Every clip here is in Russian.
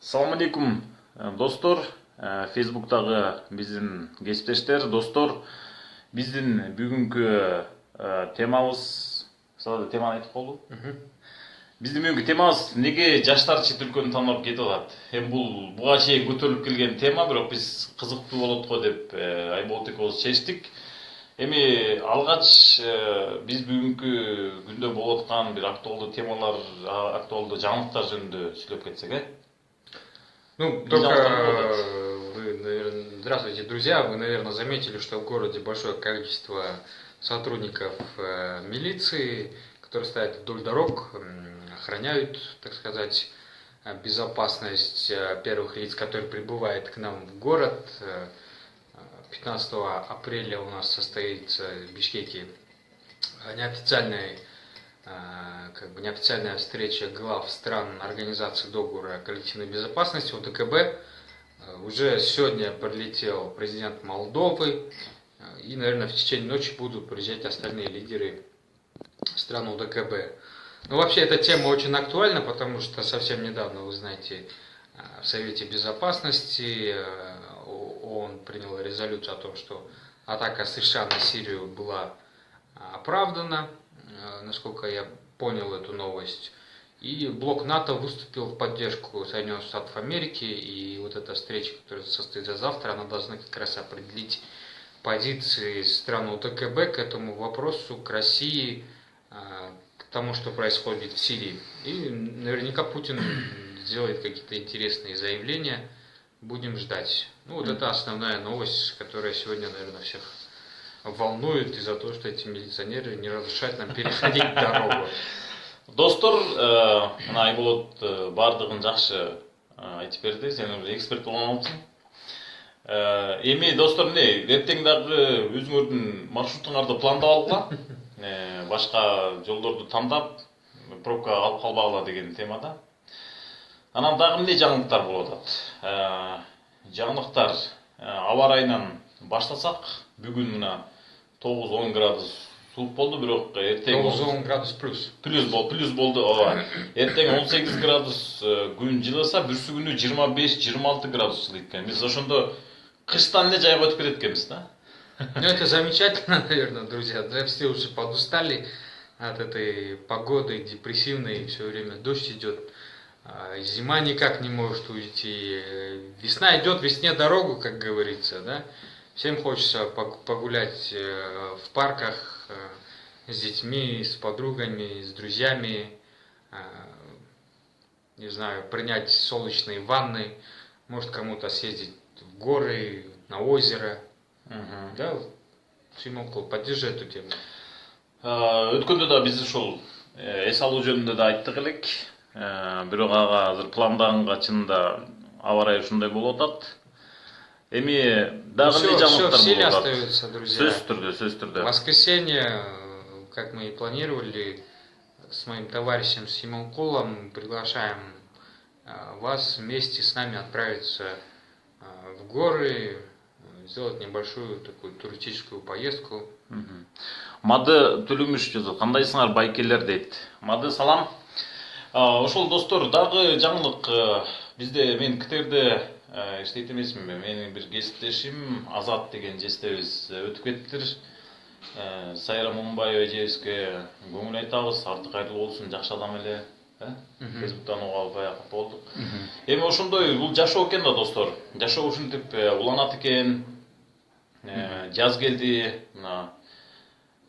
Салам алейкум, достор. Фейсбуктагы биздин кесиптештер, достор. Биздин бүгүнкү темабыз, теманы айтып болду. Биздин бүгүнкү темабыз неге жаштар чет өлкөнү тандап кетип атат. Эми бул буга чейин көтөрүлүп келген тема, бирок биз кызыктуу болот го деп Айболот экөөбүз чечтик. Эми алгач биз бүгүнкү күндө болуп аткан бир актуалдуу темалар, актуалдуу жаңылыктар жөнүндө сүйлөп кетсек, Ну, только вы, наверное, здравствуйте, друзья. Вы, наверное, заметили, что в городе большое количество сотрудников милиции, которые стоят вдоль дорог, охраняют, так сказать, безопасность первых лиц, которые прибывают к нам в город. 15 апреля у нас состоится в Бишкеке неофициальная встреча глав стран Организации договора коллективной безопасности ОДКБ. Уже сегодня прилетел президент Молдовы, и, наверное, в течение ночи будут приезжать остальные лидеры стран ОДКБ. Но вообще эта тема очень актуальна, потому что совсем недавно, вы знаете, в Совете Безопасности ООН принял резолюцию о том, что атака США на Сирию была оправдана, насколько я понял эту новость. И блок НАТО выступил в поддержку Соединенных Штатов Америки, и вот эта встреча, которая состоится завтра, она должна как раз определить позиции стран ОДКБ к этому вопросу, к России, к тому, что происходит в Сирии. И наверняка Путин сделает какие-то интересные заявления. Будем ждать. Ну, вот это основная новость, которая сегодня, наверное, всех волнует из-за того, что эти милиционеры не разрешают нам переходить дорогу. Достор, мына Айболот бардыгын жакшы айтып берди, сен эксперт болгон болсуң. Эми достор, эртең дагы өзүңөрдүн маршрутуңарды пландап алгыла, башка жолдорду тандап, пробка алып калбагыла деген темада. Анан дагы эмне жаңылыктар болуп атат? Жаңылыктар аба ырайынан баштасак, бүгүн мына 9-10 градус суык болду, бирок эртең 9-10 градус плюс. Плюс болду. Эртең 18 градус күн жылыса, бүрсү күнү 25-26 градус жылыйт экен. Биз ошондо кыштан эле жайга өтүп кетет экенбиз да. Ну, это замечательно, наверное, друзья. Да, все уже подустали от этой погоды депрессивной, все время дождь идет. Зима никак не может уйти. Весна идет, весне дорогу, как говорится, да. Всем хочется погулять в парках с детьми, с подругами, с друзьями, не знаю, принять солнечные ванны, может кому-то съездить в горы, на озеро. Да, Симонкул, поддержи эту тему. Өткөндө да биз ушул эс алуу жөнүндө да айттык элек. Бирок ага азыр пландаганга чынында аба ырайы ушундай болуп атат. Эми дагы эмне жаңылыктар Все в силе болуп атат? остаются, друзья. Сөз түрдө. В воскресенье, как мы и планировали, с моим товарищем Симонкулом приглашаем вас вместе с нами отправиться в горы, сделать небольшую такую туристическую поездку. Мады Төлөмүш жазып, кандайсыңар байкелер дейт. Мады салам. Ошол достор, дагы жаңылык бизде, мен Кытерде иштейт эмесминби, менин бир кесиптешим Азат деген жестебиз өтүп кеттир. Сайра Мунбаева эжебизге көңүл айтабыз, арты кайрылуу болсун, жакшы адам эле. Фейсбуктан угуп баягы болдук. Эми ошондой бул жашоо экен да, достор. Жашоо ушинтип уланат экен. Жаз келди, мына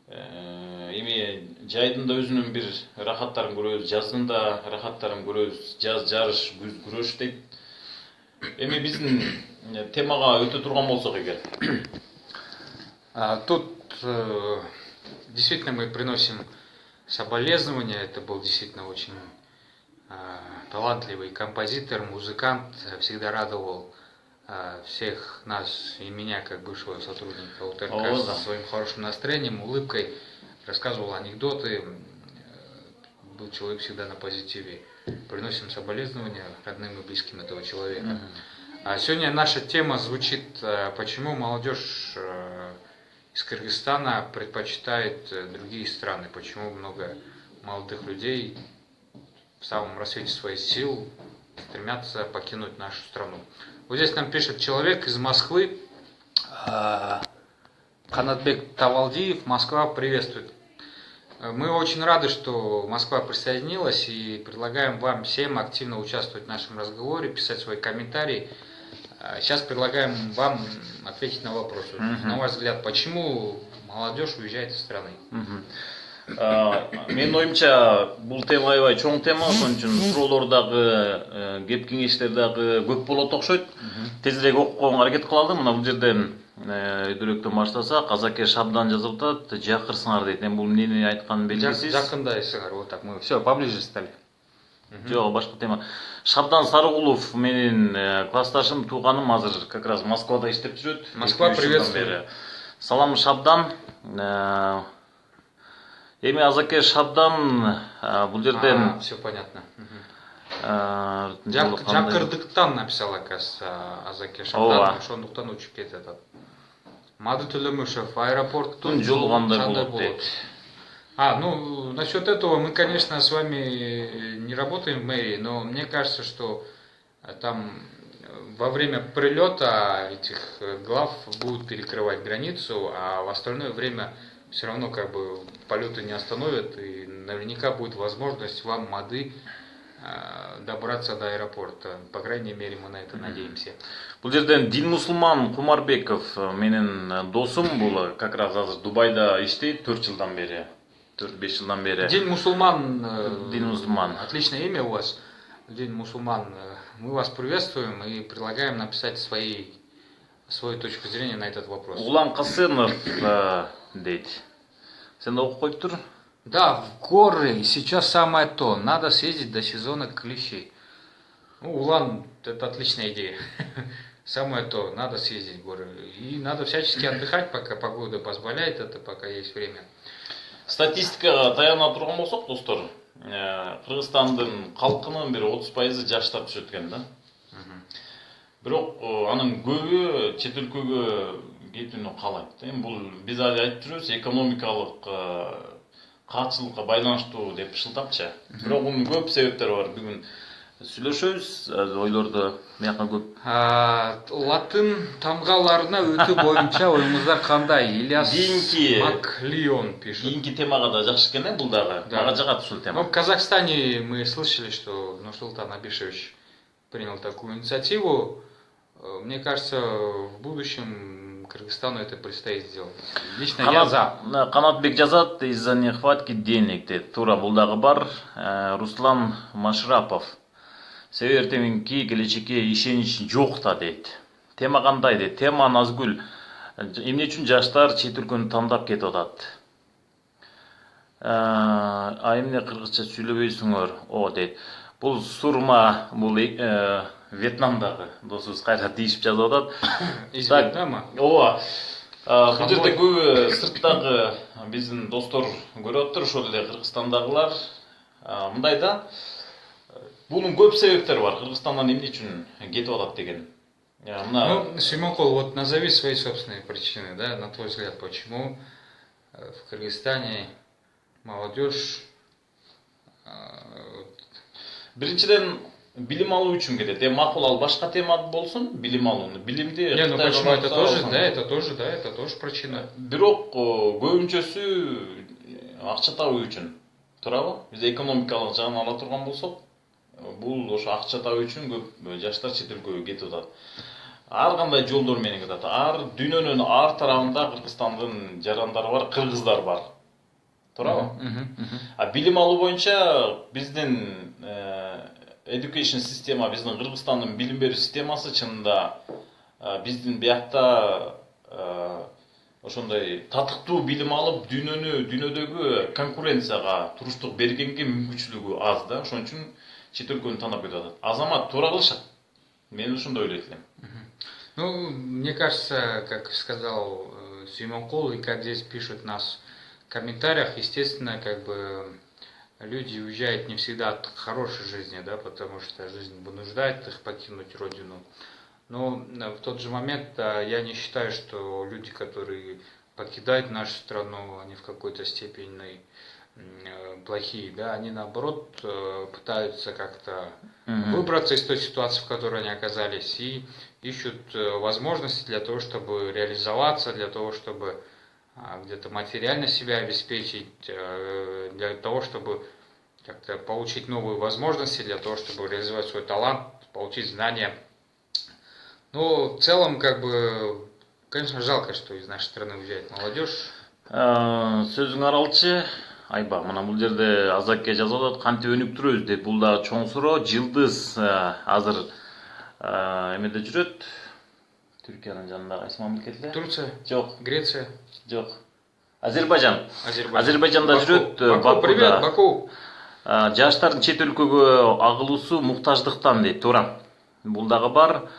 эми жайдын да өзүнүн бир рахаттарын көрөбүз, жаздын да рахаттарын көрөбүз. Жаз жарыш, күз күрөш дейт. Эми биздин темага өтө турган болсок эгер. Тут действительно мы приносим соболезнования. Это был действительно очень талантливый композитор, музыкант, всегда радовал всех нас и меня, как бывшего сотрудника УТРК, своим хорошим настроением, улыбкой, рассказывал анекдоты, был человек всегда на позитиве. Приносим соболезнования родным и близким этого человека. А сегодня наша тема звучит, почему молодежь из Кыргызстана предпочитает другие страны, почему много молодых людей в самом рассвете своих сил стремятся покинуть нашу страну. Вот здесь нам пишет человек из Москвы, Канатбек Тавалдиев, Москва приветствует. Мы очень рады, что Москва присоединилась, и предлагаем вам всем активно участвовать в нашем разговоре, писать свои комментарии. Сейчас предлагаем вам ответить на вопрос. На ваш взгляд, почему молодежь уезжает из страны? Менин оюмча бул тема аябай чоң тема, ошон үчүн суроолордогу кеп кеңештер дагы көп болот окшойт. Тезирээк окуганга аракет кылалым. Мына бул жерден өйдөрөктөн баштасак, Азакеш Шабдан жазып атат, жакырсыңар дейт. Эми бул эмнени айтканын белгисиз. Жакындайсыңар, вот так мы все поближе стали. Жок, башка тема. Шабдан Сарыгулов менин классташым, тууганым, азыр как раз Москвада иштеп жүрөт. Москва приветствует. Салам Шабдан. Эми Азакеш Шабдан бул жерден все понятно. Жакырдыктан написал, оказывается, Азакеш Шабдан, ошондуктан учуп кетет. Мады Төлөмүшев, аэропорттун жолу кандай болот дейт. Ну, насчет этого мы, конечно, с вами не работаем в мэрии, но мне кажется, что там во время прилета этих глав будут перекрывать границу, а в остальное время все равно как бы полеты не остановят, и наверняка будет возможность вам, Мады, добраться до аэропорта. По крайней мере, мы на это надеемся. Бул жерден Дин Мусулман Кумарбеков менин досум, бул как раз азыр Дубайда иштейт 4 жылдан бери. 4-5 жылдан бери. Дин Мусулман. Дин Мусулман. Отличное имя у вас. Дин Мусулман. Мы вас приветствуем и предлагаем написать свою точку зрения на этот вопрос. Улан Касенов дейт. Сен да окуп коюп тур? Да, в горы сейчас самое то. Надо съездить до сезона клещей. Улан, это отличная идея. Самое то, надо съездить в горы. И надо всячески отдыхать, пока погода позволяет это, пока есть время. Статистикага таяна турган болсок, достор, Кыргызстандын калкынын бир 30% жаштар түшөт экен да. Бирок анын көбү чет өлкөгө кетүүнү каалайт. Эми бул биз айтып жүрөбүз, экономикалык каатчылыкка байланыштуу деп шылтапчы. Бирок мунун көп себептери бар. Бүгүн сүйлөшөбүз, ойлорду мияка көп. Латын тамгаларына өтүү боюнча оюңуздар кандай? Ильяс Маклион пишет. Кийинки темага да жакшы экен, бул дагы. Мага жагат ушул тема. В Казахстане мы слышали, что Нурсултан Абишевич принял такую инициативу. Мне кажется, в будущем Кыргызстану это предстоит сделать. Лично я за. Канатбек жазат, из-за нехватки денег дейт. Туура бул дагы бар. Руслан Машрапов. Себеби эртеңки келечекке ишенич жок да дейт. Тема кандай дейт? Тема Назгүл. Эмне үчүн жаштар чет өлкөнү тандап кетип атат? Эмне кыргызча сүйлөбөйсүңөр? Дейт. Бул сурма, бул Вьетнамдагы досубуз кайра тийишип жазып атат. Из Вьетнама? Ооба. Бул жерде көбү сырттагы биздин достор көрүп атыптыр, ошол эле Кыргызстандагылар. Мындай да, бунун көп себептери бар. Кыргызстандан эмне үчүн кетип атат деген. Симонкол, вот назови свои собственные причины, да, на твой взгляд, почему в Кыргызстане молодежь... Биринчиден, билим алуу үчүн кетет. Макул ал башка тема болсун, билим алууну. Билимди ну почему это тоже, да, это тоже причина. Бирок көбүнчөсү акча табуу үчүн. Туурабы? Биз экономикалык жагын ала турган болсок, бул ошо акча табуу үчүн көп жаштар чет өлкөгө кетип атат. Ар кандай жолдор менен кетет. Дүйнөнүн ар тарабында Кыргызстандын жарандары бар, кыргыздар бар. Туурабы? Билим алуу боюнча биздин education система, биздин Кыргызстандын билим берүү системасы чынында биздин биякта ошондой татыктуу билим алып, дүйнөдөгү конкуренцияга туруштук бергенге мүмкүнчүлүгү аз да. Ошон үчүн чет өлкөнү тандап кетип атат. Азамат туура кылышат. Мен ошондой ойлойт элем. Мне кажется, как сказал Симонкол, и как здесь пишут нас в комментариях, естественно, как бы люди уезжают не всегда от хорошей жизни, да, потому что жизнь вынуждает их покинуть родину. Но в тот же момент я не считаю, что люди, которые покидают нашу страну, они в какой-то степени плохие, да, они наоборот пытаются как-то Мгм. выбраться из той ситуации, в которой они оказались, и ищут возможности для того, чтобы реализоваться, для того, чтобы где-то материально себя обеспечить, для того, чтобы как-то получить новые возможности, для того, чтобы реализовать свой талант, получить знания. Но в целом, как бы, конечно, жалко, что из нашей страны уезжает молодежь. Сөзүң аралчы айба мына бул жерде Азаке жазып атат кантип өнүктүрөбүз деп. Бул дагы чоң суроо. Жылдыз азыр эмеде жүрөт. Түркиянын жанындагы кайсы мамлекет эле? Турция, Жок, Греция, жок. Азербайжан. Азербайджан. Азербайжанда Баку. жүрөт. Баку, привет, Баку. Жаштардын чет өлкөгө агылуусу муктаждыктан дейт. Туура. Бул дагы бар.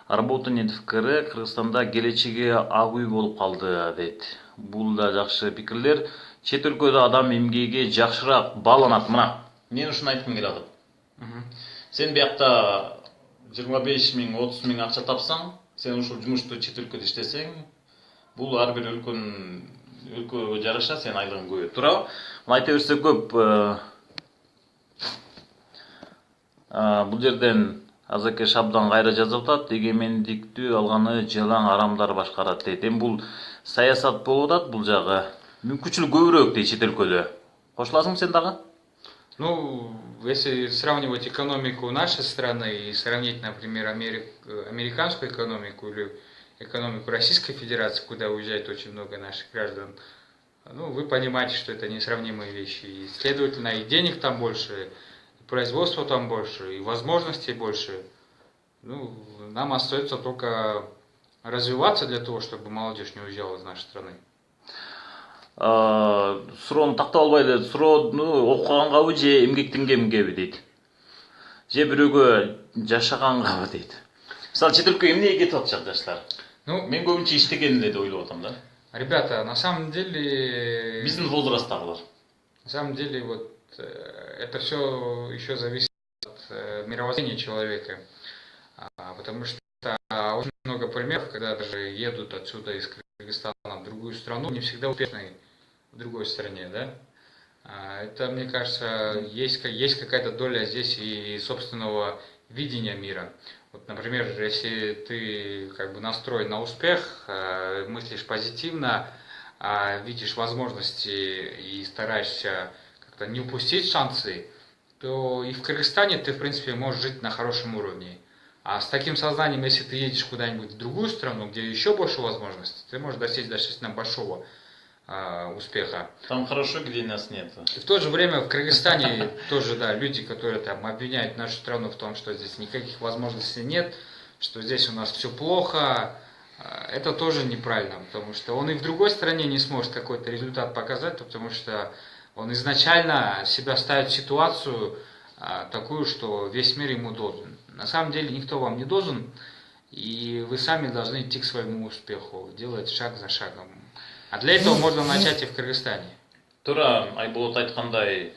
Работанин пикири Кыргызстанда келечеги ак үй болуп калды дейт. Бул да жакшы пикирлер. Чет өлкөдө адам эмгеги жакшыраак бааланат. Мына мен ушуну айткым келип атат. Сен биякта 25 миң, 30 миң акча тапсаң, сен ушул жумушту чет өлкөдө иштесең, бул ар бир өлкөгө жараша сен айлыгың көбөйөт. Туурабы? Мына айта берсе көп. Бул жерден Азаке Шабдан кайра жазып атат, эгемендикти алганы жалаң арамдар башкарат дейт. Эми бул саясат болуп атат, бул жагы мүмкүнчүлүк көбүрөөк дейт чет өлкөдө. Кошуласыңбы сен дагы? Ну, если сравнивать экономику нашей страны и сравнить, например, американскую экономику или экономику Российской Федерации, куда уезжает очень много наших граждан, ну, вы понимаете, что это несравнимые вещи. И, следовательно, и денег там больше, и производства там больше, и возможностей больше. Ну, нам остается только развиваться для того, чтобы молодежь не уезжала из нашей страны. Суроону тактап албайды. Суроону окугангабы же эмгектенгенгеби дейт. Же бирөөгө жашагангабы дейт. Мисалы чет өлкөгө эмнеге кетип атышат жаштар? Ну, Мен көбүнчө иштеген эле деп ойлоп атам да. ребята, на самом деле... Биздин возрасттагылар. На самом деле, вот это все еще зависит от мировоззрения человека. Потому что очень много примеров, когда даже едут отсюда из Кыргызстана в другую страну, не всегда успешные в другой стране, да? Это, мне кажется, есть какая-то доля здесь и собственного видения мира. Вот, например, если ты как бы настроен на успех, мыслишь позитивно, видишь возможности и стараешься как-то не упустить шансы, то и в Кыргызстане ты, в принципе, можешь жить на хорошем уровне. А с таким сознанием, если ты едешь куда-нибудь в другую страну, где еще больше возможностей, ты можешь достичь достаточно большого успеха. Там хорошо, где нас нет. И в то же время в Кыргызстане тоже, да, люди, которые там обвиняют нашу страну в том, что здесь никаких возможностей нет, что здесь у нас все плохо, это тоже неправильно, потому что он и в другой стране не сможет какой-то результат показать, потому что он изначально себя ставит в ситуацию такую, что весь мир ему должен. На самом деле никто вам не должен, и вы сами должны идти к своему успеху, делать шаг за шагом. А для этого можно начать и в Кыргызстане. Туура Айболот айткандай,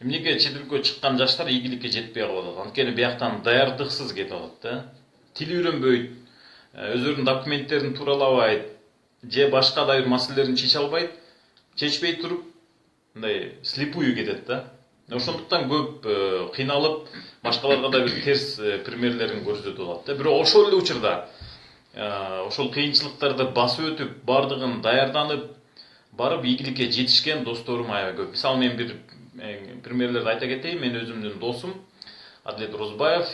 эмнеге чет өлкөгө чыккан жаштар ийгиликке жетпей калып атат. Анткени бияктан даярдыксыз кетип атат да. Тил үйрөнбөйт, өздөрүнүн документтерин тууралабайт, же башка да бир маселелерин чече албайт, чечпей туруп мындай слепую кетет да. Ошондуктан көп кыйналып, башкаларга да бир терс примерлерин көрсөтүп атат да. Бирок ошол эле учурда ошол кыйынчылыктарды басып өтүп, бардыгын даярданып, барып ийгиликке жетишкен досторум аябай көп. Мисалы мен бир примерлерди айта кетейин. Мен өзүмдүн досум Адлет Розбаев,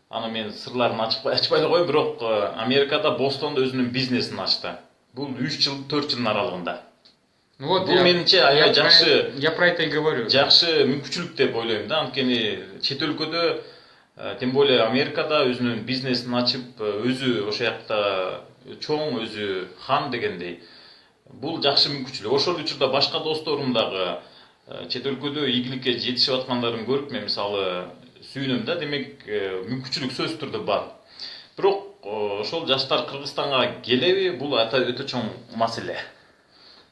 аны мен сырларын ачпай эле коеюн, бирок Америкада Бостонда өзүнүн бизнесин ачты. Бул 3 жыл, 4 жылдын аралыгында. Ну вот Бул менимче аябай жакшы. Я про это и говорю. Жакшы мүмкүнчүлүк деп ойлойм да. Анткени чет өлкөдө, тем более Америкада өзүнүн бизнесин ачып, өзү ошол жакта чоң, өзү хан дегендей. Бул жакшы мүмкүнчүлүк. Ошол учурда башка досторум дагы чет өлкөдө ийгиликке жетишип аткандарын көрүп, мен мисалы сүйүнөм да. Демек, мүмкүнчүлүк сөзсүз түрдө бар. Бирок ошол жаштар Кыргызстанга келеби? Бул өтө чоң маселе.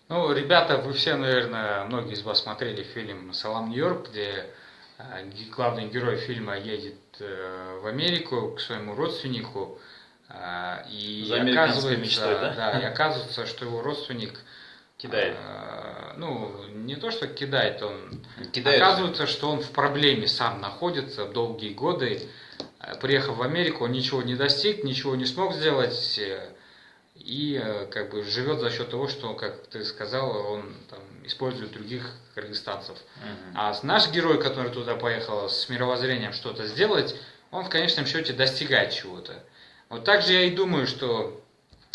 Ну, ребята, вы все, наверное, многие из вас смотрели фильм «Салам, Нью-Йорк», где главный герой фильма едет в Америку к своему родственнику, и За американской мечтой, да? Да, и оказывается, что его родственник кидает. ну, не то, что кидает, он Кидает. оказывается, что он в проблеме сам находится долгие годы. Приехав в Америку, он ничего не достиг, ничего не смог сделать, и как бы живет за счет того, что, как ты сказал, он там использует других кыргызстанцев. А наш герой, который туда поехал с мировоззрением что-то сделать, он в конечном счете достигает чего-то. Вот так же я и думаю, что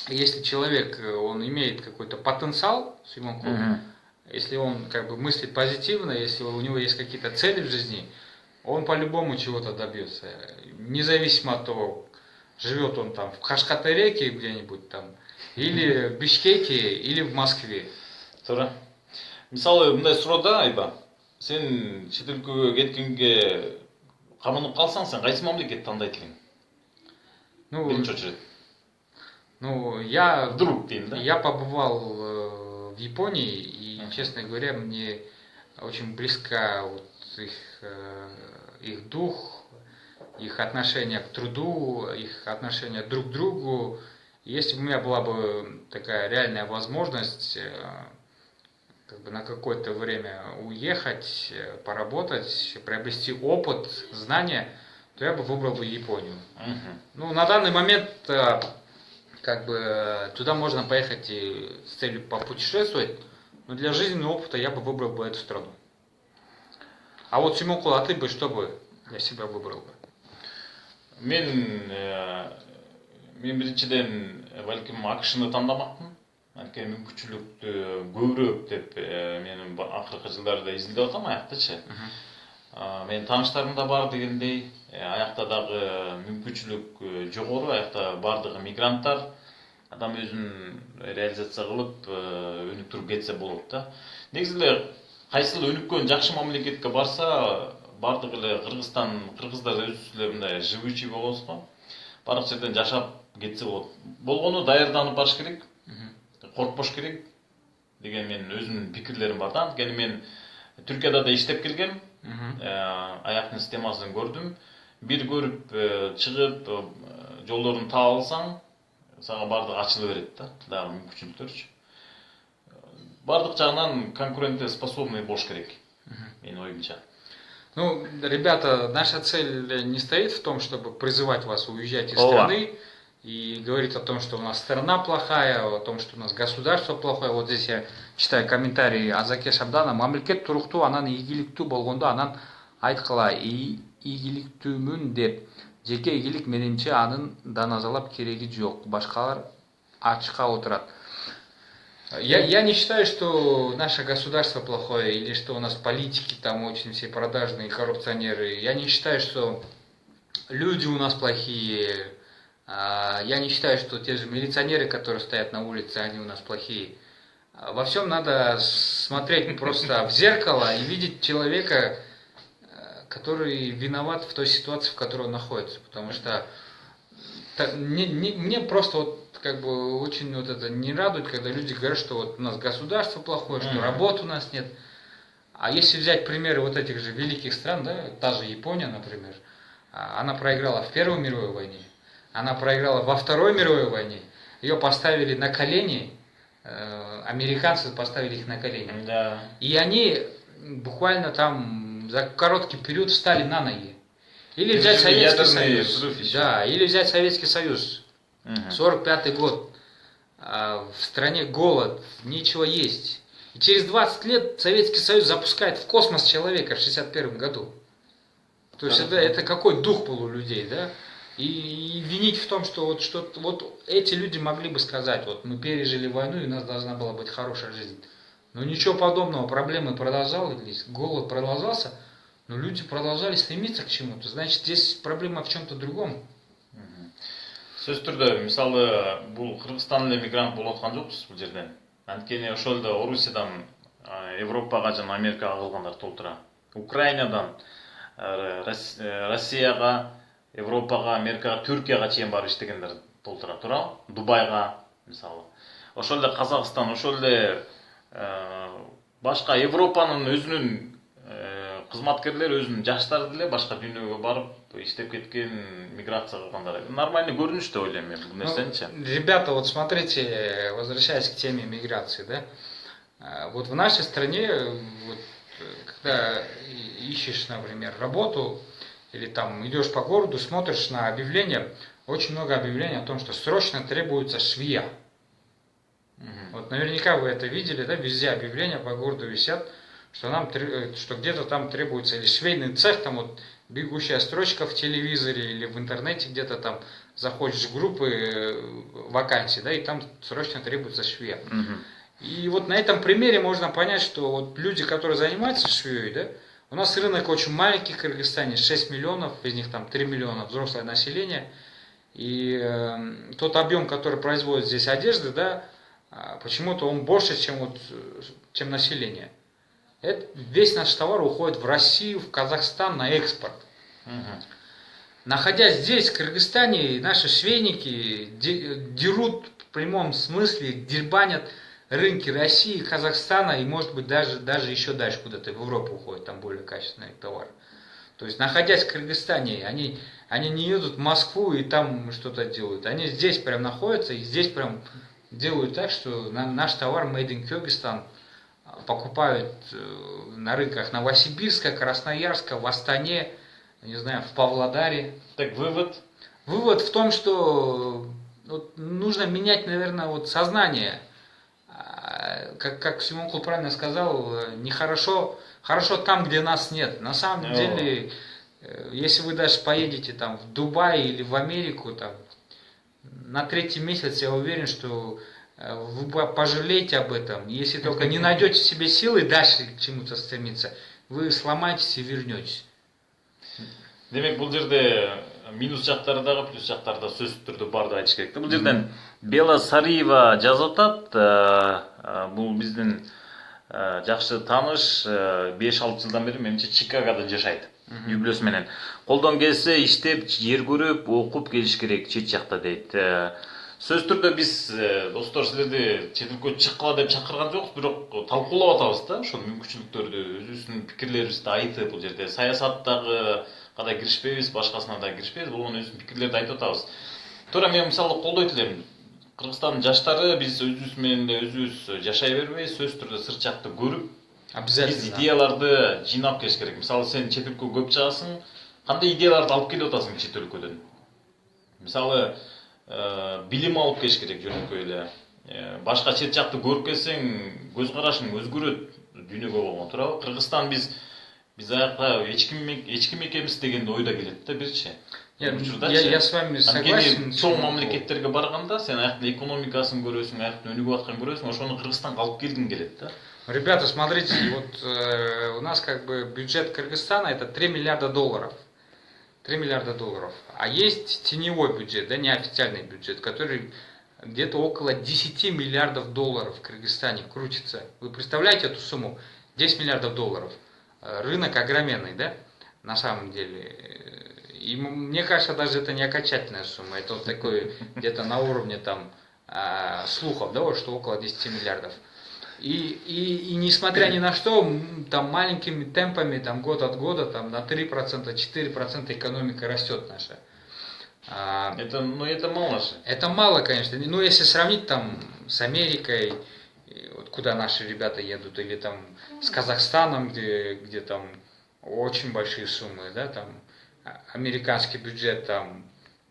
если человек, он имеет какой-то потенциал, Симонков, если он как бы мыслит позитивно, если у него есть какие-то цели в жизни, он по-любому чего-то добьется. Независимо от того, живет он там в Кашкатареке где-нибудь там, или в Бишкеке, или в Москве. Туура. Мисалы, мындай суроодо Айба, сен чет өлкөгө кеткенге камынып калсаң, сен кайсы мамлекетти тандайт элең? Ну, Биринчи очередь. ну, я, Вдруг дейм, да? я побывал в Японии, и, честно говоря, мне очень близка вот их дух, их отношение к труду, их отношение друг к другу. Если бы у меня была бы такая реальная возможность как бы на какое-то время уехать, поработать, приобрести опыт, знания, то я бы выбрал бы Японию. Ну, на данный момент как бы туда можно поехать и с целью попутешествовать, но для жизненного опыта я бы выбрал бы эту страну. А вот, Симонкул, а ты бы что бы для себя выбрал бы? Мен биринчиден балким акшны тандамакмын. Анткени мүмкүнчүлүктү көбүрөөк деп мен акыркы жылдарда изилдеп атам аяктачы. Менин тааныштарым да бар дегендей, аякта дагы мүмкүнчүлүк жогору, аякта бардыгы мигранттар. Адам өзүн реализация кылып, өнүктүрүп кетсе болот да. Негизинде кайсыл өнүккөн жакшы мамлекетке барса, бардык эле кыргыздар өзүбүз эле мындай живучий болобуз го. Бардык жерден жашап кетсе болот. Болгону даярданып барыш керек, коркпош керек деген менин өзүмдүн пикирлерим бар да. Анткени мен Түркияда да иштеп келгем, аяктын системасын көрдүм. Бир көрүп чыгып, жолдорун таап алсаң, сага бардык ачыла берет да, дагы мүмкүнчүлүктөрчү. Бардык жагынан конкурентоспособный болуш керек, менин оюмча. Ну, ребята, наша цель не стоит в том, чтобы призывать вас уезжать из страны и говорить о том, что у нас страна плохая, о том, что у нас государство плохое. Вот здесь я читаю комментарии Азаке Шабдана. Мамлекет туруктуу, анан ийгиликтүү болгондо анан айткыла ийгиликтүүмүн деп. Жеке ийгилик менимче анын да назалап кереги жок. Башкалар ачка отурат. Я не считаю, что наше государство плохое или что у нас политики там очень все продажные коррупционеры. Я не считаю, что люди у нас плохие. Я не считаю, что те же милиционеры, которые стоят на улице, они у нас плохие. Во всем надо смотреть просто в зеркало и видеть человека, который виноват в той ситуации, в которой он находится. Потому что мне просто вот как бы очень вот это не радует, когда люди говорят, что вот у нас государство плохое, что работы у нас нет. А если взять примеры вот этих же великих стран, да, та же Япония, например, она проиграла в Первой мировой войне, она проиграла во Второй мировой войне, ее поставили на колени, американцы поставили их на колени. Да. И они буквально там за короткий период встали на ноги. Или взять Советский Союз. Да, или взять Советский Союз. 45-й год. В стране голод, нечего есть. И через 20 лет Советский Союз запускает в космос человека в 61 году. То есть это какой дух был у людей, да? И винить в том, что вот эти люди могли бы сказать, вот мы пережили войну, и у нас должна была быть хорошая жизнь. Но ничего подобного, проблемы продолжались, голод продолжался, но люди продолжали стремиться к чему-то. Значит, здесь проблема в чем-то другом. Сөз түрдө, мисалы, бул Кыргызстан эле мигрант болуп аткан жокпуз бул жерден. Анткени ошол эле Орусиядан Европага жана Америкага калгандар толтура. Украинадан Россияга, Европага, Америкага, Түркияга чейин барып иштегендер толтура, туура? Дубайга, мисалы. Ошол эле Казакстан, ошол эле башка Европанын өзүнүн кызматкерлери, өзүнүн жаштары деле башка дүйнөгө барып иштеп кеткен, миграция кылгандар. Нормальный көрүнүш деп ойлойм мен бул нерсеничи. Ребята, вот смотрите, возвращаясь к теме миграции, да, Вот в нашей стране, вот, когда ищешь, например, работу, или там идешь по городу, смотришь на объявления, очень много объявлений о том, что срочно требуется швея. Вот наверняка вы это видели, да, везде объявления по городу висят, что где-то там требуется или швейный цех, там вот бегущая строчка в телевизоре или в интернете где-то там заходишь в группы вакансий, да, и там срочно требуется швея. И вот на этом примере можно понять, что вот люди, которые занимаются швеей, да, у нас рынок очень маленький в Кыргызстане, 6 миллионов, из них там 3 миллиона взрослое население, и тот объем, который производит здесь одежды, да, почему-то он больше, чем население. Весь наш товар уходит в Россию, в Казахстан на экспорт. Находясь здесь, в Кыргызстане, наши швейники дерут в прямом смысле, дербанят рынки России, Казахстана и, может быть, даже еще дальше куда-то в Европу уходят, там более качественные товары. То есть, находясь в Кыргызстане, они не едут в Москву и там что-то делают. Они здесь прям находятся и здесь прям делают так, что наш товар Made in Kyrgyzstan покупают на рынках Новосибирска, Красноярска, в Астане, не знаю, в Павлодаре. Так вывод? Вывод в том, что вот, нужно менять, наверное, вот сознание. Как Симонкул правильно сказал, нехорошо, хорошо там, где нас нет. На самом деле, если вы даже поедете там в Дубай или в Америку, там, на 3-й месяц, я уверен, что вы пожалеете об этом. Если только не найдете в себе силы дальше к чему-то стремиться, вы сломаетесь и вернетесь. Демек бул жерде минус жактары дагы плюс жактары да сөзсүз түрдө бар деп айтыш керек да. Бул жерден Бела Сариева жазып атат. Бул биздин жакшы тааныш 5-6 жылдан бери менимче Чикагода жашайт. Үй бүлөсү менен. Колдон келсе иштеп, жер көрүп, окуп келиш керек чет жакта дейт. Сөз түрдө биз достор силерди чет өлкөгө чыккыла деп чакырган жокпуз, бирок талкуулап атабыз да, ошол мүмкүнчүлүктөрдү, өзүбүздүн пикирлерибизди айтып, бул жерде саясаттагы кадай киришпейбиз, башкасына да киришпейбиз, бул өзүбүздүн пикирлерди айтып атабыз. Туура мен мисалы колдойт элем. Кыргызстандын жаштары биз өзүбүз менен эле өзүбүз жашай бербей, сөз түрдө сырт жакты көрүп, обязательно биз идеяларды жыйнап келиш керек. Мисалы сен чет өлкөгө көп чыгасың, кандай идеяларды алып келип атасың чет өлкөдөн? Мисалы билим алып келиш керек жөнөкөй эле. Башка чет жакты көрүп келсең, көз карашың өзгөрөт дүйнөгө болгон, туурабы? Кыргызстан биз аякта эч ким экенбиз деген ойдо келет да бирчи. Я с вами согласен. Чоң мамлекеттерге барганда сен аяктын экономикасын көрөсүң, аяктын өнүгүп атканын көрөсүң, ошону Кыргызстанга алып келгиң келет да. Ребята, смотрите, вот у нас как бы бюджет Кыргызстана это 3 миллиарда долларов. 3 миллиарда долларов. А есть теневой бюджет, да, неофициальный бюджет, который где-то около 10 миллиардов долларов в Кыргызстане крутится. Вы представляете эту сумму? 10 миллиардов долларов. Рынок огроменный, да, на самом деле. И мне кажется, даже это не окончательная сумма. Это вот такой где-то на уровне там слухов, да, вот, что около 10 миллиардов. И несмотря ни на что, там маленькими темпами, там год от года, там на 3%, 4% экономика растет наша. Это мало же. Это мало, конечно. Ну, если сравнить там с Америкой, вот куда наши ребята едут, или там с Казахстаном, где там очень большие суммы, да, там американский бюджет там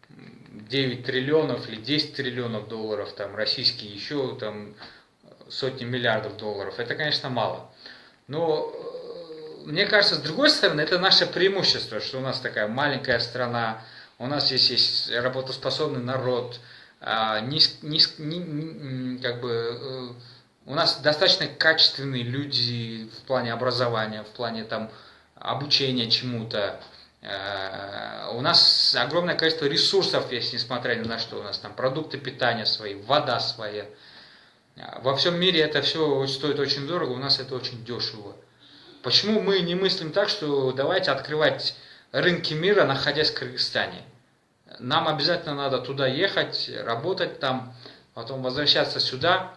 9 триллионов или 10 триллионов долларов, там российский еще там сотни миллиардов долларов. Это, конечно, мало. Но мне кажется, с другой стороны, это наше преимущество, что у нас такая маленькая страна, у нас здесь есть работоспособный народ, у нас достаточно качественные люди в плане образования, в плане там обучения чему-то. У нас огромное количество ресурсов есть, несмотря ни на что. У нас там продукты питания свои, вода своя. Во всем мире это все стоит очень дорого, у нас это очень дешево. Почему мы не мыслим так, что давайте открывать рынки мира, находясь в Кыргызстане? Нам обязательно надо туда ехать, работать там, потом возвращаться сюда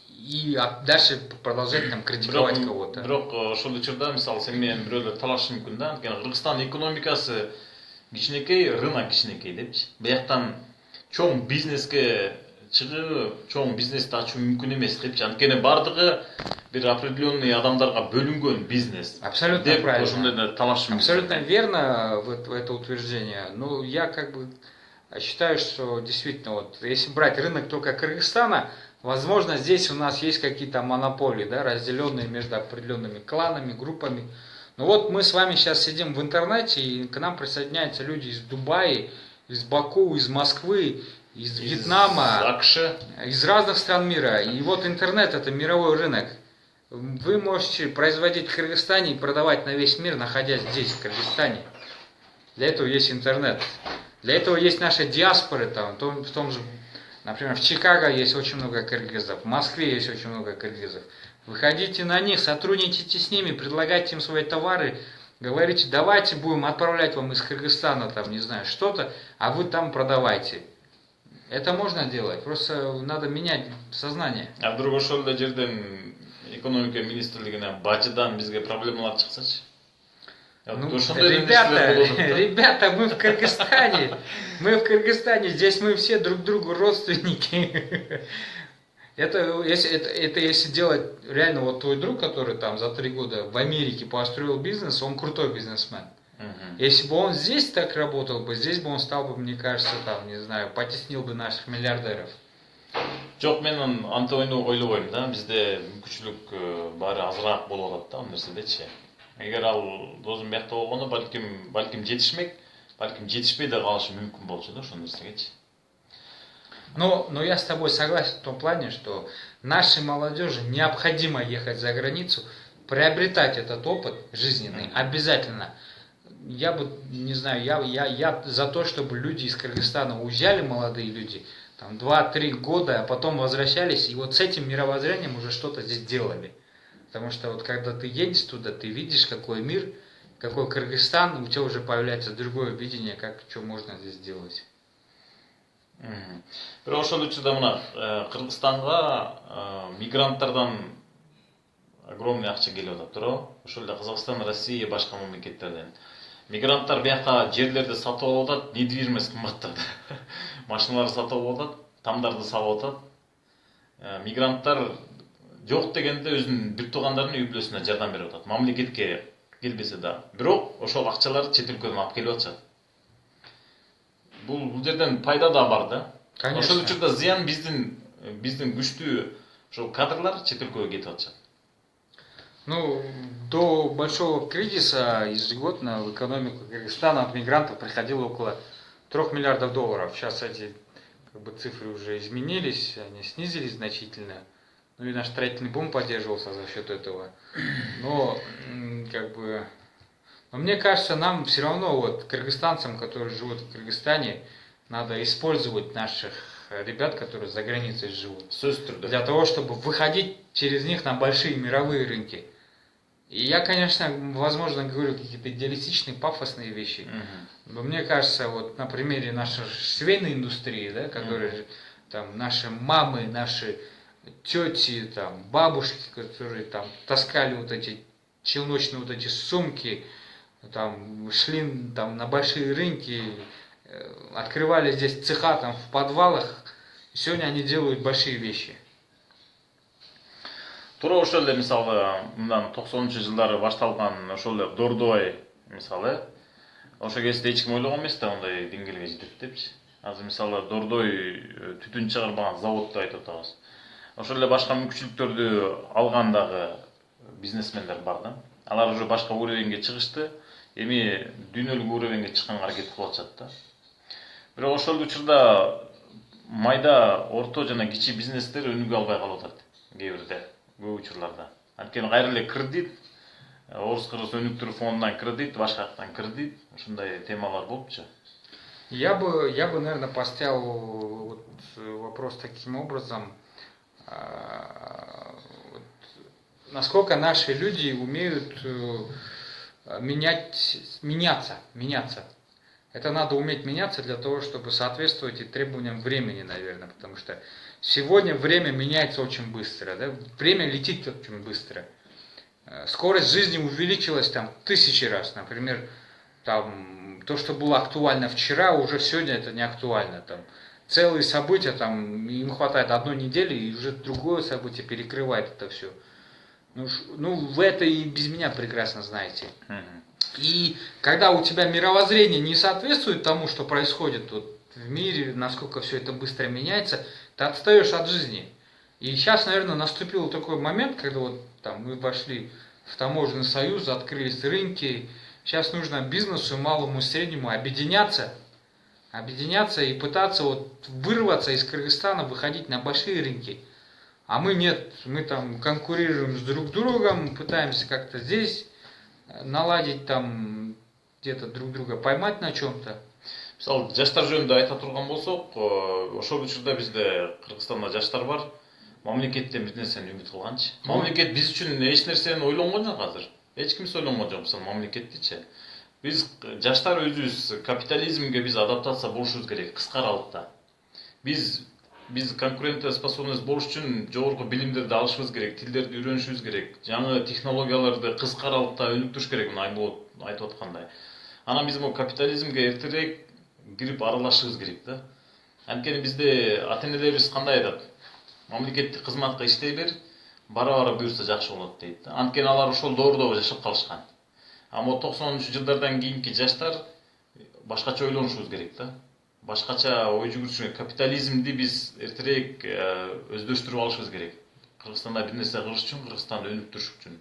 и дальше продолжать там критиковать кого-то. Бирок ошол учурда мисалы сен менен бирөөлөр талашышы мүмкүн да. Анткени Кыргызстан экономикасы кичинекей, рынок кичинекей депчи. Бияктан чоң бизнеске чыгы чоң бизнести ачуу мүмкүн эмес депчи. Анткени бардыгы бир определенный адамдарга бөлүнгөн бизнес. Абсолютно деп правильно. ошондой талашым. Абсолютно верно вот это утверждение. Ну, я как бы считаю, что действительно, вот если брать рынок только Кыргызстана, возможно, здесь у нас есть какие-то монополии, да, разделенные между определенными кланами, группами. Но вот мы с вами сейчас сидим в интернете, и к нам присоединяются люди из Дубая, из Баку, из Москвы, из Вьетнама, Акши. из разных стран мира. И вот интернет это мировой рынок. Вы можете производить в Кыргызстане и продавать на весь мир, находясь здесь, в Кыргызстане. Для этого есть интернет. Для этого есть наши диаспоры, там, в том же, например, в Чикаго есть очень много кыргызов, в Москве есть очень много кыргызов. Выходите на них, сотрудничайте с ними, предлагайте им свои товары, говорите, давайте будем отправлять вам из Кыргызстана, там, не знаю, что-то, а вы там продавайте. Это можно делать, просто надо менять сознание. А вдруг ошол эле жерден экономика министрлигине бажыдан бизге проблемалар чыксачы? Ну, ребята, мы в Кыргызстане, здесь мы все друг другу родственники. Это если делать реально вот твой друг, который там за 3 года в Америке построил бизнес, он крутой бизнесмен. Если бы он здесь так работал бы, здесь бы он стал бы, мне кажется, там, не знаю, потеснил бы наших миллиардеров. Жок, мен антойну ойлобойм да, бизде мүмкүнчүлүк баары азыраак болуп атат да ал нерседечи. Эгер ал досум биякта болгондо балким жетишмек, балким жетишпей да калышы мүмкүн болчу да ошол нерсегечи. Но я с тобой согласен в том плане, что нашей молодежи необходимо ехать за границу, приобретать этот опыт жизненный, обязательно. Я бы, не знаю, я за то, чтобы люди из Кыргызстана уезжали, молодые люди, там 2-3 года, а потом возвращались, и вот с этим мировоззрением уже что-то здесь делали. Потому что вот когда ты едешь туда, ты видишь, какой мир, какой Кыргызстан, у тебя уже появляется другое видение, как, что можно здесь делать. Бирок ошол учурда мына Кыргызстанга мигранттардан огромный акча келип атат туурабы? Ошол эле Казакстан, Россия, башка мамлекеттерден. Мигранттар бияка жерлерди сатып алып атат, недвижимость кымбаттады. Машиналарды сатып алып атат, тамдарды салып атат. Мигранттар жок дегенде өзүнүн бир туугандарынын үй бүлөсүнө жардам берип атат. Мамлекетке келбесе да. Бирок ошол акчаларды чет өлкөдөн алып келип атышат. Бул жерден пайда да бар да. Конечно. Ошол учурда зыян биздин күчтүү ошол кадрлар чет өлкөгө кетип атышат. Ну, до большого кризиса ежегодно в экономику Кыргызстана от мигрантов приходило около 3 миллиардов долларов. Сейчас эти цифры уже изменились, они снизились значительно. Ну и наш строительный бум поддерживался за счет этого. Но мне кажется, нам все равно, вот кыргызстанцам, которые живут в Кыргызстане, надо использовать наших ребят, которые за границей живут. Для того, чтобы выходить через них на большие мировые рынки. И я, конечно, возможно, говорю какие-то идеалистичные, пафосные вещи. Но мне кажется, вот на примере нашей швейной индустрии, да, которые там наши мамы, наши тети, там, бабушки, которые там таскали вот эти челночные вот эти сумки, там, шли там, на большие рынки, открывали здесь цеха там, в подвалах. Сегодня они делают большие вещи. Туура ошол эле мисалы мындан 90-жылдары башталган ошол эле Дордой мисалы ошол кезде эч ким ойлогон эмес да мындай деңгээлге жетет депчи. Азыр мисалы Дордой түтүн чыгарбаган завод деп айтып атабыз. Ошол эле башка мүмкүнчүлүктөрдү алган дагы бизнесмендер бар да. Алар уже башка уровеньге чыгышты. Эми дүйнөлүк уровеньге чыкканга аракет кылып атышат да. Бирок ошол учурда майда, орто жана кичи бизнестер өнүгө албай калып атат кээ бирде. Көп учурларда. Анткени кайра эле кредит, Орус-Кыргыз өнүктүрүү фондунан кредит, башка жактан кредит, ушундай темалар болупчу. Я бы, наверное, поставил вот вопрос таким образом, насколько наши люди умеют меняться. Это надо уметь меняться для того, чтобы соответствовать и требованиям времени, наверное, потому что сегодня время меняется очень быстро, да? Время летит очень быстро. Скорость жизни увеличилась там 1000 раз, например, там, то, что было актуально вчера, уже сегодня это не актуально. Там, целые события, там, им хватает одной недели, и уже другое событие перекрывает это все. Ну, вы это и без меня прекрасно знаете. И когда у тебя мировоззрение не соответствует тому, что происходит вот в мире, насколько все это быстро меняется, ты отстаешь от жизни. И сейчас, наверное, наступил такой момент, когда вот там мы вошли в таможенный союз, открылись рынки. Сейчас нужно бизнесу, малому и среднему объединяться и пытаться вот вырваться из Кыргызстана, выходить на большие рынки. А мы нет, мы там конкурируем с друг другом, пытаемся как-то здесь наладить там, где-то друг друга поймать на чем-то. Мисалы жаштар жөнүндө айта турган болсок, ошол учурда бизде Кыргызстанда жаштар бар. Мамлекеттен бир нерсени үмүт кылганчы. Мамлекет биз үчүн эч нерсени ойлонгон жок азыр. Эч кимсе ойлонгон жок мисалы мамлекеттичи. Биз жаштар өзүбүз капитализмге биз адаптация болушубуз керек кыска аралыкта. Биз конкурентоспособность болуш үчүн жогорку билимдерди алышыбыз керек, тилдерди үйрөнүшүбүз керек, жаңы технологияларды кыска аралыкта өнүктүрүш керек, мына Айболот айтып аткандай. Анан биз могу капитализмге эртерээк кирип аралашышыбыз керек да. Анткени бизде ата-энелерибиз кандай айтат? Мамлекеттик кызматка иштей бер, бара буюрса жакшы болот дейт да. Анткени алар ошол доордо жашап калышкан. А мо 90 жылдардан кийинки жаштар башкача ойлонушубуз керек да. Башкача ой жүгүрүшү капитализмди биз эртерээк өздөштүрүп алышыбыз керек. Кыргызстанда бир нерсе кылыш үчүн, Кыргызстанды өнүктүрүш үчүн.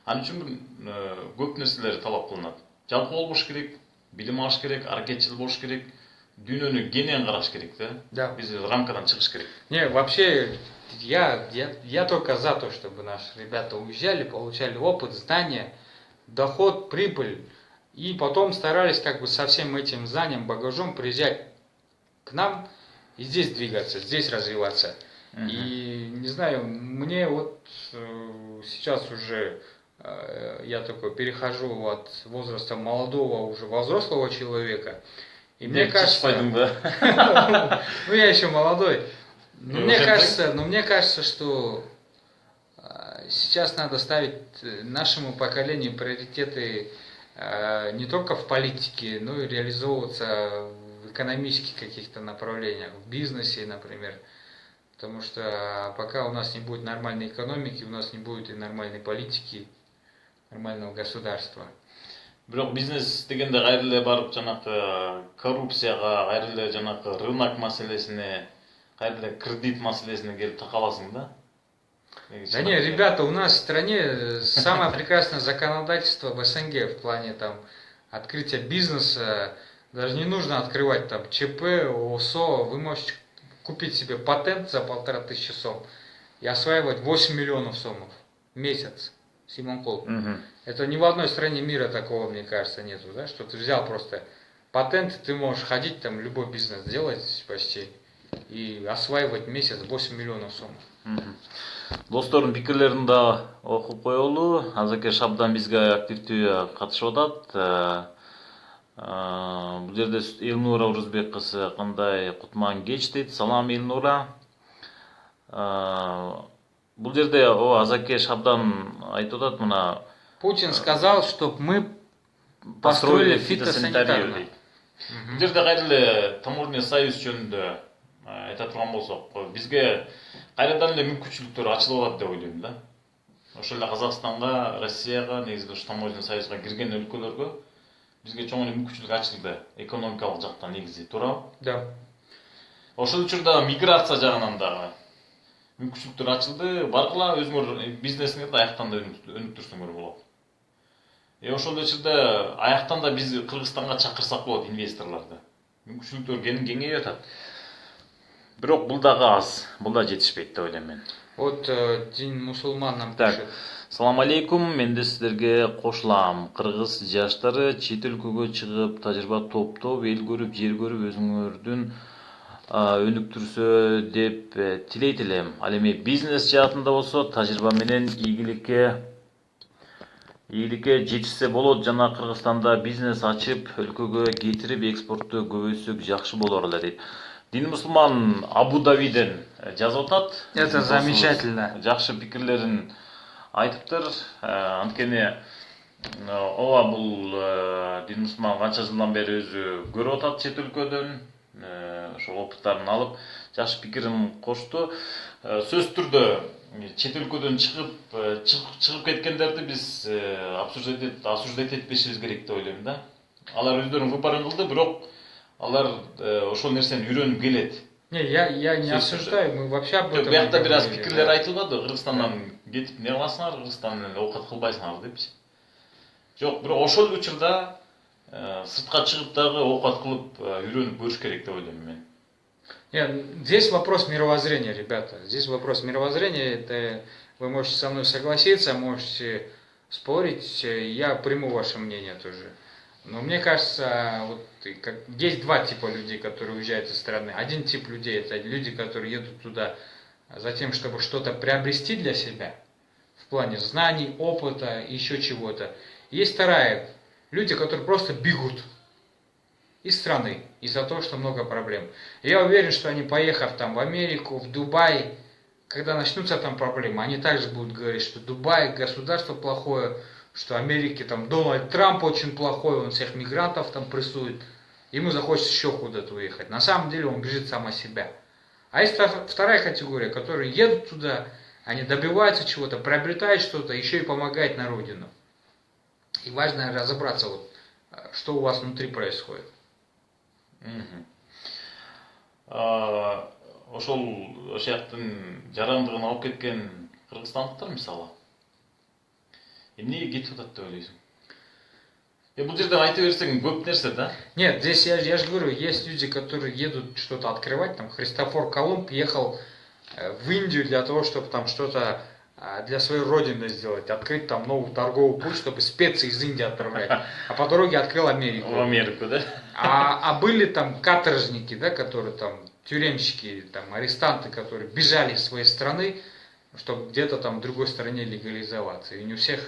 Ал үчүн көп нерселер талап кылынат. Жалпы болбош керек, билим алыш керек, аракетчил болуш керек, дүйнөнү кенен караш керек да. Да. Биз рамкадан чыгыш керек. Не, вообще, я только за то, чтобы наши ребята уезжали, получали опыт, знания, доход, прибыль, и потом старались как бы со всем этим знанием, багажом приезжать к нам и здесь двигаться, здесь развиваться. И не знаю, мне вот сейчас уже я такой перехожу от возраста молодого уже взрослого человека. И мне кажется, ну я еще молодой. Но мне кажется, что сейчас надо ставить нашему поколению приоритеты не только в политике, но и реализовываться в экономических каких-то направлениях, в бизнесе, например. Потому что пока у нас не будет нормальной экономики, у нас не будет и нормальной политики, нормального государства. Бирок бизнес дегенде кайра эле барып жанакы коррупцияга, кайра эле жанакы рынок маселесине, кайра эле кредит маселесине келип такаласың да. Да не, ребята, у нас в стране самое прекрасное законодательство в СНГ в плане там открытия бизнеса. Даже не нужно открывать там ЧП, ОСО. Вы можете купить себе патент за 1500 сом и осваивать 8 миллионов сомов в месяц. Симон Кол. Это ни в одной стране мира такого, мне кажется, нету, да? Что ты взял просто патент, ты можешь ходить там любой бизнес делать почти и осваивать в месяц 8 миллионов сомов. Достордун пикирлерин да окуп коелу. Азаке Шабдан бизге активдүү катышып атат. Бул жерде Элнура Урузбек кызы кандай кутман кеч дейт. Салам Элнура. Бул жерде Азаке Шабдан айтып атат мына Путин сказал, чтобы мы построили фитосанитарную. Бул жерде кайра эле таможенный союз жөнүндө айта турган болсок, бизге кайрадан эле мүмкүнчүлүктөр ачылып атат деп ойлойм да. Ошол эле Казакстанга, Россияга, негизи ушу таможенный союзга кирген өлкөлөргө бизге чоң эле мүмкүнчүлүк ачылды экономикалык жактан негизи, туурабы? Да. Ошол учурда миграция жагынан дагы мүмкүнчүлүктөр ачылды, баргыла өзүңөр бизнесиңерди аяктан да өнүктүрсөңөр болот. Ошол эле учурда аяктан да биз Кыргызстанга чакырсак болот инвесторлорду. Мүмкүнчүлүктөр кеңейип атат. Бирок бул дагы аз, бул да жетишпейт деп ойлойм мен. Вот Дин мусулман нам Так, пишет. салам алейкум, мен де сиздерге кошулам. Кыргыз жаштары чет өлкөгө чыгып, тажрыйба топтоп, эл көрүп, жер көрүп, өзүңөрдүн өнүктүрсө деп тилейт элем. Ал эми бизнес жаатында болсо, тажрыйба менен ийгиликке жетишсе болот. Жана Кыргызстанда бизнес ачып, өлкөгө кетирип, экспортту көбөйтсөк жакшы болор эле дейт. Дин мусулман Абу-Дабиден жазып атат. Это замечательно. Жакшы пикирлерин айтыптыр. Анткени ооба бул дин мусулман канча жылдан бери өзү көрүп атат чет өлкөдөн. ошол опыттарын алып, жакшы пикирин кошту. Сөз түрдө чет өлкөдөн чыгып кеткендерди биз осуждать этпешибиз керек деп ойлойм да. Алар өздөрүнүн выборун кылды, бирок алар ошол нерсени үйрөнүп келет. Не, я не осуждаю, мы вообще об этом Биякта бир аз говорили, пикирлер да. айтылбады, Кыргызстандан кетип не кыласыңар, Кыргызстан менен оокат кылбайсыңар депчи. Жок, бирок ошол учурда сыртка чыгып дагы оокат кылып үйрөнүп көрүш керек деп ойлойм мен. Нет, здесь вопрос мировоззрения, ребята. Здесь вопрос мировоззрения. Это вы можете со мной согласиться, можете спорить. Я приму ваше мнение тоже. Но мне кажется, вот есть два типа людей, которые уезжают из страны. Один тип людей — это люди, которые едут туда за тем, чтобы что-то приобрести для себя в плане знаний, опыта, еще чего-то. Есть вторая — люди, которые просто бегут из страны из-за того, что много проблем. Я уверен, что они, поехав там в Америку, в Дубай, когда начнутся там проблемы, они также будут говорить, что Дубай государство плохое, что Америке там Дональд Трамп очень плохой, он всех мигрантов там прессует. Ему захочется еще куда-то уехать. На самом деле он бежит сам от себя. А есть вторая категория, которые едут туда, они добиваются чего-то, приобретают что-то, еще и помогают на родину. И важно разобраться, вот, что у вас внутри происходит. Ошол жактын жарандыгын алып кеткен кыргызстандыктар мисалы эмнеге кетип атат деп ойлойсуң? Бул жерден айта берсең көп нерсе да. Нет, здесь я же говорю, есть люди, которые едут что-то открывать. Там Христофор Колумб ехал в Индию для того, чтобы там что-то для своей родины сделать, открыть там новый торговый путь, чтобы специи из Индии отправлять. А по дороге открыл Америку. В Америку, да? А были там каторжники, да, которые там, тюремщики, там, арестанты, которые бежали из своей страны, чтобы где-то там в другой стране легализоваться. И не у всех,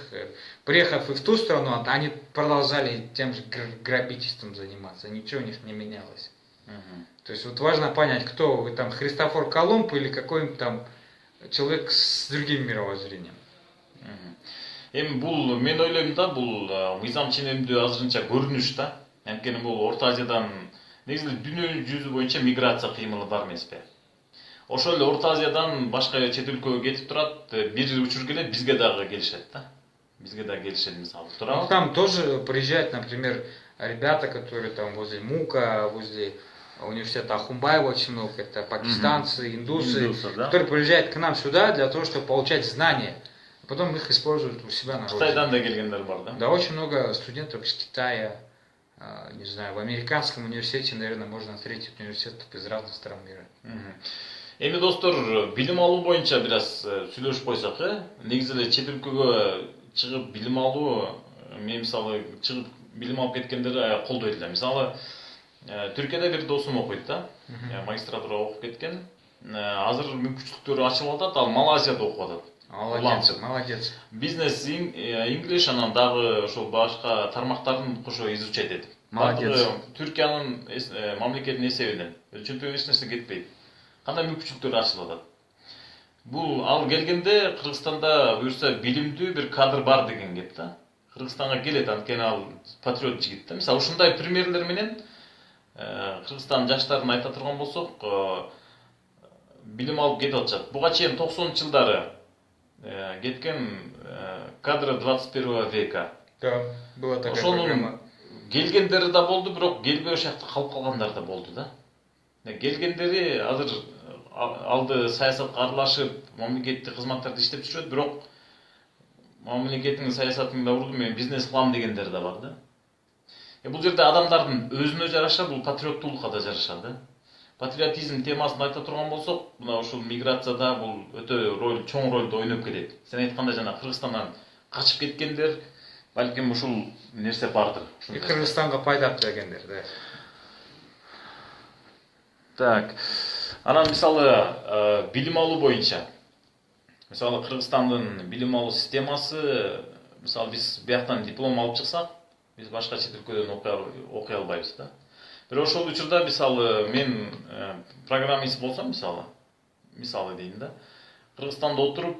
приехав и в ту страну, они продолжали тем же грабительством заниматься, ничего у них не менялось. То есть вот важно понять, кто вы там, Христофор Колумб или какой-нибудь там человек с другим мировоззрением. Эми бул мен ойлойм да, бул мыйзам ченемдүү азырынча көрүнүш да. Анткени бул Орто Азиядан негизи дүйнө жүзү боюнча миграция кыймылы бар эмеспи. Ошол эле Орто Азиядан башка чет өлкөгө кетип турат, бир учур келет, бизге дагы келишет да. Бизге дагы келишет мисалы. Там тоже приезжают, например, ребята, которые там возле МУКа, возле университета Ахумбаева очень много, это пакистанцы, индусы, да? Которые приезжают к нам сюда для того, чтобы получать знания. Потом их используют у себя на родине. Кытайдан да келгендер бар, да? Да, очень много студентов из Китая, не знаю, в американском университете, наверное, можно встретить университетов из разных стран мира. Эми достор, билим алуу боюнча бир аз сүйлөшүп койсок, негизи эле чет өлкөгө чыгып билим алуу, мен мисалы чыгып билим алып кеткендерди колдойт элем. Мисалы Түркияда бир досум окуйт да, магистратура окуп кеткен. Азыр мүмкүнчүлүктөрү ачылып атат, ал Малайзияда окуп атат. Молодец, молодец. Бизнес English, анан дагы ошол башка тармактарын кошо изучать этип. Молодец. Түркиянын мамлекетинин эсебинен чөнтөгүнө эч нерсе кетпейт. Кандай мүмкүнчүлүктөр ачылып атат. Бул ал келгенде Кыргызстанда буюрса билимдүү бир кадр бар деген кеп да. Кыргызстанга келет, анткени ал патриот жигит да. Мисалы ушундай примерлер менен Кыргызстан жаштарын айта турган болсок, билим алып кетип атышат. Буга чейин 90-жылдары кеткен кадры 21 века. Да, была такая программа. Келгендери да болду, бирок келбей ошакта калып калгандар да болду да. Келгендери азыр алды саясатка аралашып, мамлекеттик кызматтарды иштеп жүрөт, бирок мамлекеттин саясатын да урдум, мен бизнес кылам дегендер да бар да. Бул жерде адамдардын өзүнө жараша, бул патриоттуулукка да жараша да. Патриотизм темасын айта турган болсок, мына ушул миграцияда бул өтө чоң ролду ойноп келет. Сен айткандай жана Кыргызстандан качып кеткендер, балким ушул нерсе бардыр. И Кыргызстанга пайда келгендер, да. Так. Анан мисалы билим алуу боюнча. Мисалы Кыргызстандын билим алуу системасы, мисалы биз бияктан диплом алып чыксак, биз башка чет өлкөдөн окуй албайбыз да. Бирок ошол учурда мисалы мен программист болсом, мисалы дейм да. Кыргызстанда отуруп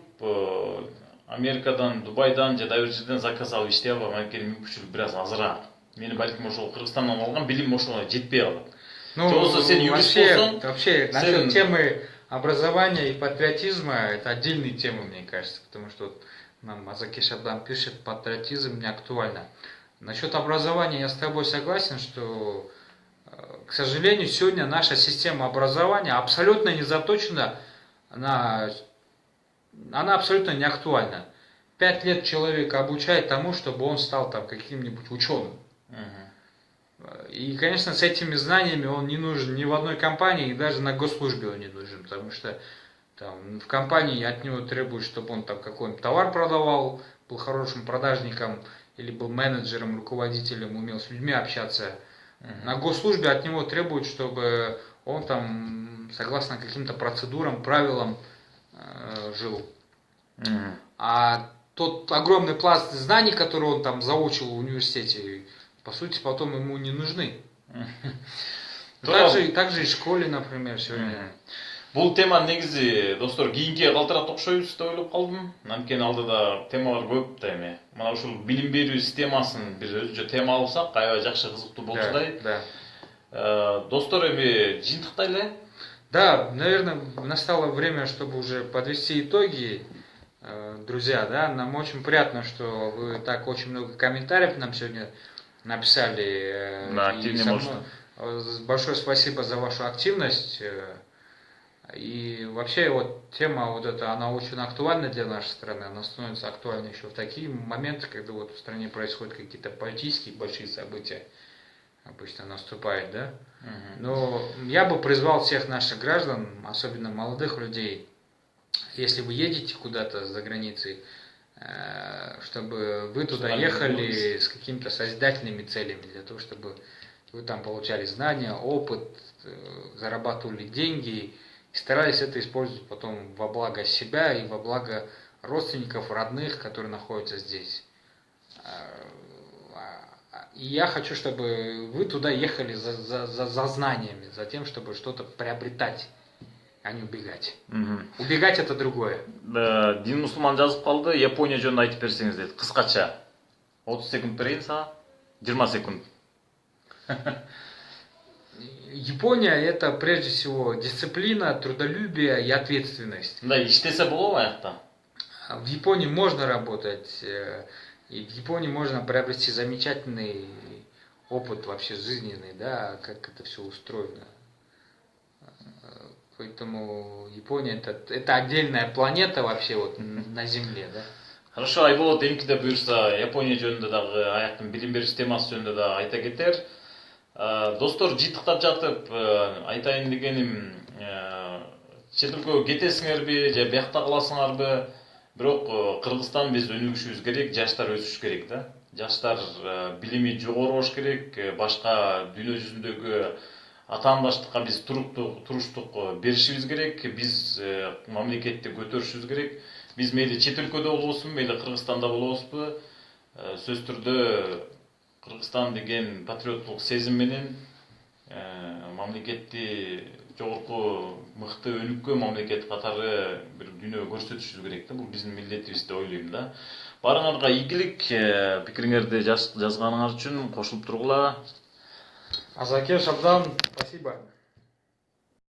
Америкадан, Дубайдан же дагы бир жерден заказ алып иштей албайм, анткени мүмкүнчүлүк бир аз азыраак. Мени балким ошол Кыргызстандан алган билим ошого жетпей калат. Ну, Жолбосо сен юрист болсоң, вообще насчет сен... темы образования и патриотизма, это отдельные темы, мне кажется, потому что вот нам Азакеш Абдан пишет, патриотизм не актуально. Насчет образования я с тобой согласен, что, к сожалению, сегодня наша система образования абсолютно не заточена на... Она абсолютно не актуальна. 5 лет человека обучает тому, чтобы он стал там каким-нибудь ученым. И, конечно, с этими знаниями он не нужен ни в одной компании, и даже на госслужбе он не нужен, потому что там, в компании от него требуют, чтобы он там какой-нибудь товар продавал, был хорошим продажником, или был менеджером, руководителем, умел с людьми общаться. На госслужбе от него требуют, чтобы он там, согласно каким-то процедурам, правилам жил. А тот огромный пласт знаний, который он там заучил в университете, по сути, потом ему не нужны. Также и в школе, например, сегодня. Бұл тема негізі, достар, кейінге қалтырақ тоқшойбыз деп ойлап қалдым. Анткени алдыда темалар көп да эми. Мына ушул билим берүү системасын бир өзүнчө тема алсак, аябай жакшы кызыктуу болчудай. Да. Достор, эми жыйынтыктайлы. Да, наверное, настало время, чтобы уже подвести итоги, друзья, да. Нам очень приятно, что вы так очень много комментариев нам сегодня написали. Да, активнее можно. Большое спасибо за вашу активность. И вообще вот тема вот эта, она очень актуальна для нашей страны, она становится актуальной еще в такие моменты, когда вот в стране происходят какие-то политические большие события, обычно наступают, да. Но я бы призвал всех наших граждан, особенно молодых людей, если вы едете куда-то за границей, чтобы вы туда ехали с какими-то созидательными целями, для того, чтобы вы там получали знания, опыт, зарабатывали деньги, и старались это использовать потом во благо себя и во благо родственников, родных, которые находятся здесь. И я хочу, чтобы вы туда ехали за знаниями, за тем, чтобы что-то приобретать, а не убегать. Убегать это другое. Дин Мусулман жазып қалды, Япония жөнінде айтып берсеңіз дейді. Қысқаша. 30 секунд берейін саған. 20 секунд. Япония это прежде всего дисциплина, трудолюбие и ответственность. Да, иштесе боло аяқта. В Японии можно работать, и в Японии можно приобрести замечательный опыт вообще жизненный, да, как это все устроено. Поэтому Япония это отдельная планета вообще вот на Земле, да. Хорошо, Айболот эмкиде буюрса, Япония жөнүндө дагы аяктын билим берүү системасы жөнүндө да айта кетер. Достор, жыйынтыктап жатып айтайын дегеним, чет өлкөгө кетесиңерби же биякта каласыңарбы, бирок Кыргызстан биз өнүгүшүбүз керек, жаштар өсүш керек да. Жаштар билими жогору болуш керек, башка дүйнө жүзүндөгү атаандаштыкка биз туруштук беришибиз керек, биз мамлекетти көтөрүшүбүз керек. Биз мейли чет өлкөдө болобузбу, мейли Кыргызстанда болобузбу, сөз түрдө Кыргызстан деген патриоттук сезим менен мамлекетти жогорку мыкты өнүккөн мамлекет катары бир дүйнөгө көрсөтүшүбүз керек да. Бул биздин милдетибиз деп ойлойм да. Барыңарга ийгилик, пикириңерди жазганыңар үчүн кошулуп тургула. Азакеш Абдан, спасибо.